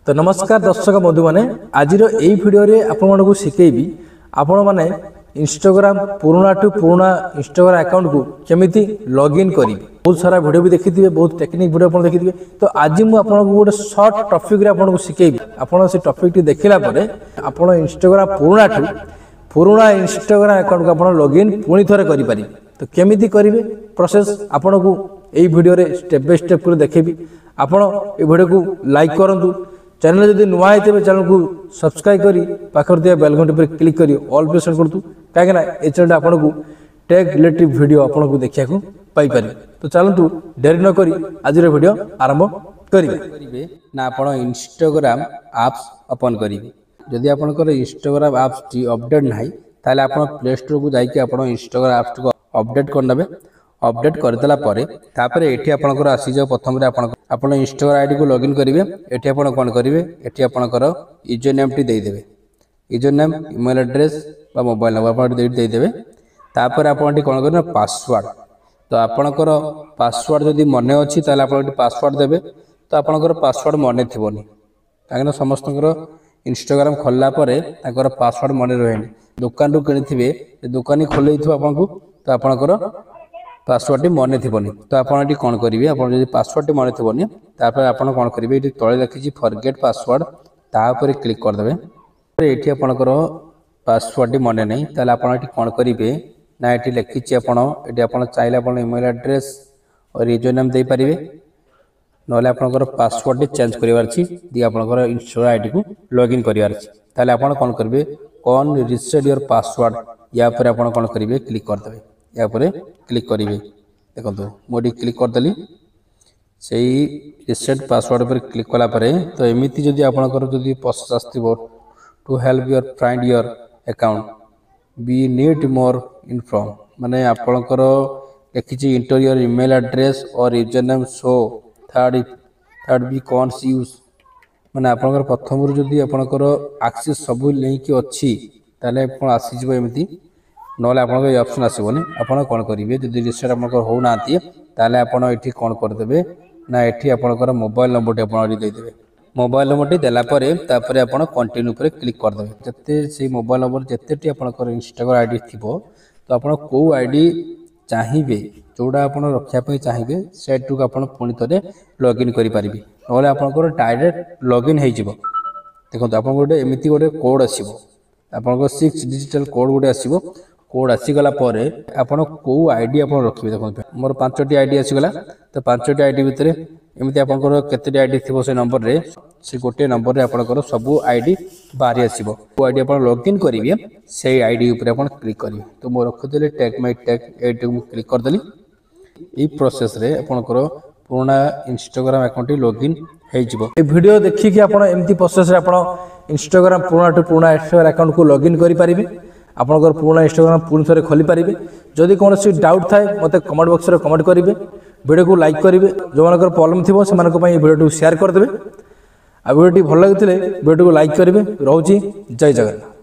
तो नमस्कार दर्शक बंधु मैंने आज यही भिडियो आपको शिखेबी आपण मैंने इंस्टाग्राम पुराणा टू पुराणा इंस्टाग्राम अकाउंट को केमिति लॉगिन करी बहुत सारा वीडियो भी देखिए बहुत टेक्निक वीडियो आप देखिए। तो आज मुझे गोटे सर्ट टॉपिक आपको शिखेबी आपड़ से टॉपिक देखला आप इंस्टाग्राम पुराणा टू पुराणा इंस्टाग्राम अकाउंट को आप लॉगिन पुणी थे करें। तो केमिति करेंगे प्रोसेस आपन को यही वीडियो स्टेप बाय स्टेप कर देखेबी। आपड़ ये वीडियो को लाइक करूँ, चैनल जब नुआ होते चैनल को सब्सक्राइब करी पाखर दिया बेल घंटी पर क्लिक करी ऑल प्रेस करूँ कहीं ये चैनल आपन को टेक रिलेटिव वीडियो आपन को देखा पाइपर। तो चलतु डेरी नक आज वीडियो आरंभ करेंगे ना आप इंस्टाग्राम एप्स ओपन करेंगे। जदि आपंकर इंस्टाग्राम एप्स टी अपडेट ना ताले आप प्ले स्टोर को जाकि आप इंस्टाग्राम एप्स को अपडेट करदे। अपडेट करदेला ये आपंकर आसी जाओ प्रथम आप इंस्टाग्राम आईडी को लॉगिन करेंगे। ये आप कौन करेंगे ये आपंकर यूजर नेम टी देदेवे यूजर नेम ईमेल एड्रेस बा मोबाइल नंबर आप देदेवे। तापर आप कौन करेंगे पासवर्ड। तो आपंकर पासवर्ड जदि मन अच्छी ताले आप पासवर्ड देवे। तो आपंकर पासवर्ड मन थोनी कहीं समस्त इंस्टाग्राम खोलला पासवर्ड मन रहे दुकान रू कि दुकानी खोल आपको तो आपंकर पासवर्ड टी मन थोनी। तो आप कौन करेंगे आप पासवर्ड टी मन थोनी तापर आप कौन करेंगे ये तले लिखी फॉरगेट पासवर्ड तापर क्लिक करदे। ये आपंकर पासवर्ड टी मन नहीं ताले आप कौन करेंगे ना ये लिखी आप चाहिए आप ईमेल एड्रेस और यूजर नेम दे पारे ना आपंकर पासवर्ड टी चेंज करार दी आपंकर इंस्टाग्राम आईडी को लॉगिन करार ताले आप कौन करेंगे कौन रिसेट योर पासवर्ड या पर आप कौन करेंगे क्लिक करदे। या पर क्लिक करेंगे देखो मुझे क्लिक करदेली से रिसेट पासवर्ड पर क्लिक कलापर। तो एमती जदि आपंकर जदि प्रोसेस आसो to help your find your account we need more info माने आपंकर लिखी इंटर ईमेल एड्रेस और यूजर नेम शो थर्ड बी कौन सी यूज माने आपंकर प्रथम जदि आपंकर एक्सेस सब लिंक अच्छी ताले आसीज एमती ना आप ऑप्शन आसोनी। आप कौन करेंगे जब रिसेट आप होना ताले आप कौन करदे ना ये आपंकर मोबाइल नंबर टी आप देदेवे। मोबाइल नंबर टी देलापर आप कंटिन्यू पर क्लिक करदे। जिते से मोबाइल नंबर जिते आपंकर इंस्टाग्राम आईडी थी तो आप कौ आईडी चाहिए जोड़ा आप रखापी चाहिए सेटू आप पुणी थे लॉगिन करेंगे ना आपंकर डायरेक्ट लॉगिन हो। देखो आप गोटे एमती गोटे कोड आसो आप 6 डिजिटल कोड गोटे आसो कोड आसीगला आपड़ कौ आईडी आप रखिए। देखो मोर 5टी आईडी आसीगला तो 5टी आईडी भितर एमती आपंकर केते आईडी थी से नंबर रे से गोटे नंबर आपंकर सब आईडी बाहरी आसो आईडी आप लॉगिन करेंगे से आईडी ऊपर आप क्लिक करेंगे। तो मैं रखीदी टेक माई टेक ये क्लिक करदेली। ये प्रोसेस रे आपंकर पुराना इंस्टाग्राम अकाउंट लॉगिन हो वीडियो देखिए आप एमती प्रोसेस इंस्टाग्राम पुराना टू पुराना इंस्टाग्राम अकाउंट को लॉगिन करेंगे। आपंकर पुराना इंस्टाग्राम पुणी थे खोली पारे। जदि कौन डाउट थाए मत कमेंट बॉक्स में कमेंट करेंगे वीडियो को लाइक करेंगे जो मानकर प्रॉब्लम थी से वीडियो शेयर करदे। आ वीडियो भल लगे वीडियो को लाइक करेंगे। रोची जय जगन्नाथ।